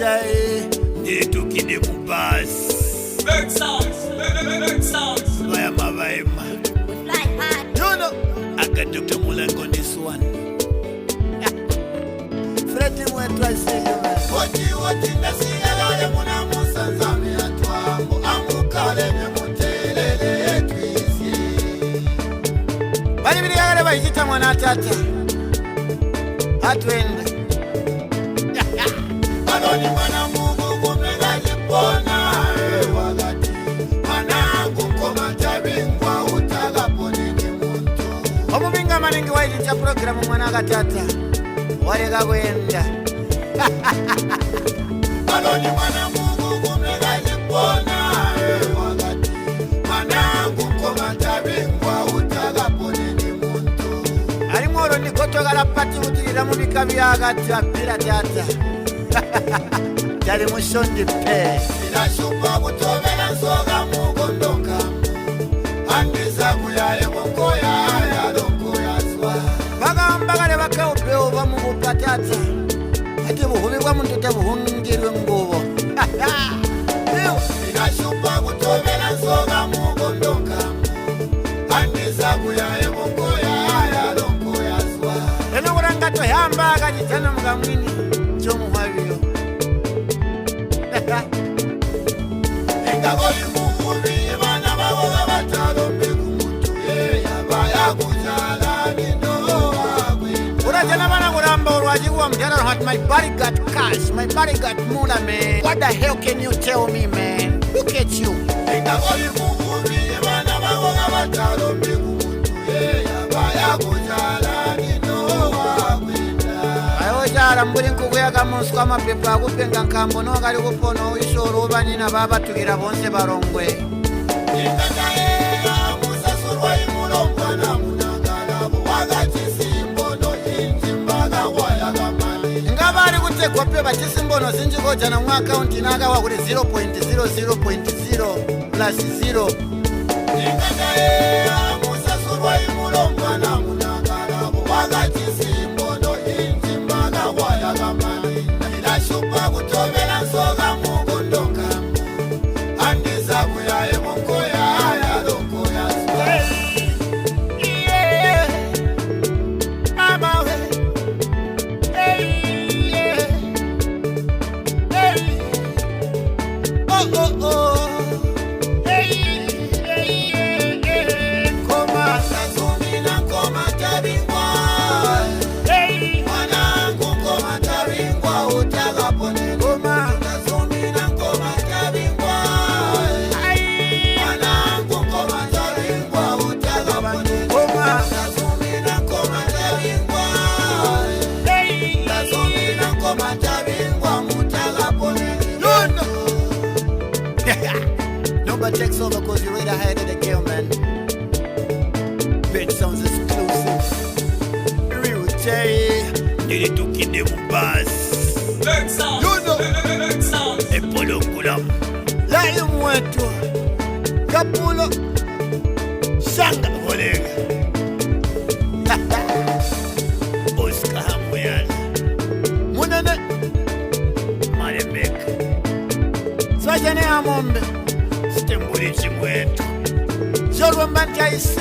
Jai, nitukide mubasi. Berg sounds. Vaya mavaima. You know, I got Dr. Mulango on this one. Freddy mwetu asili. Wati nasigalale muna musanzami atwambu amukale ne mutelele twisi. Bali biligale bayita mwana tata. Atwende. Aloni mwana Mungu kumegaji pona wakati manangu nkoma tabingwa utagapone ni muntu. Omubinga maningi waita programu mwana gatata. Walega kwenda. Aloni mwana Mungu kumegaji pona wakati manangu nkoma tabingwa utagapone ni muntu. Alimoro nikotogala pati utilira mubika byagati apira tata. Jali mushondi pe. Inashupa kutobela soga mugondonga Andisa kuyaye mkoya ya donko ya swa Bagambagale bakaupe oba mubupatata. Ati buhubirwa muntu tabuhungirwe ngubo. Inashupa kutobela soga mugondonga Andisa kuyaye mkoya ya donko ya swa Eno kurangato yamba akajitana mugamwini chomuhwabiyo. Engagoli mukubi bana bawoga batalo mbiku muntu yaba kujala nino agwina Urajana bana kuramba urwajiwa mjana hat my body got cash, my body got moolah man. What the hell can you tell me man? Look at you. Engagoli mukubi bana bawoga batalo mbiku muntu yaba kujala nino agwina Ayojala mbuli nkugwega munsi kwa mapepa akupenga nkambo no kali kupono ishoro banina baba tugira bonse barongwe. Ingataye musasurwa imulongwa na munagala wakati simbono injimbaga waya kamani Ngabali kutekwa pe bachisimbono zinjikoja na mwaka account nagawa kuli 0.0.0 plus 0. Ingataye musasurwa imulongwa na munagala wakati simbono injimbaga waya kamani Inashupa kutobela soga mugondonga Andisa kuyaye mkoya ya donko ya swa Yeah. Mama we. Hey yeah. Hey. Oh. Hey. Koma. Nazumina nkoma tabingwa Hey. Mwanangu nkoma tabingwa utagapone Koma. Nazumina nkoma tabingwa Ay. Mwanangu nkoma tabingwa utagapone Koma. Nazumina nkoma tabingwa Hey. Nazumina nkoma tabingwa mutagapone Nobody takes over cause you're right ahead of the game, man. Bitch sounds exclusive. Real J. Need to kid them bus. Berg sounds. You know. Berg sounds. Epolo kulam. Layo mwetu. Kapulo. Shanga volega. Oscar Hamuyala. Munene. Malembek. Swajane amombe. Stembuli chimwetu. Jorwa mbanja isi.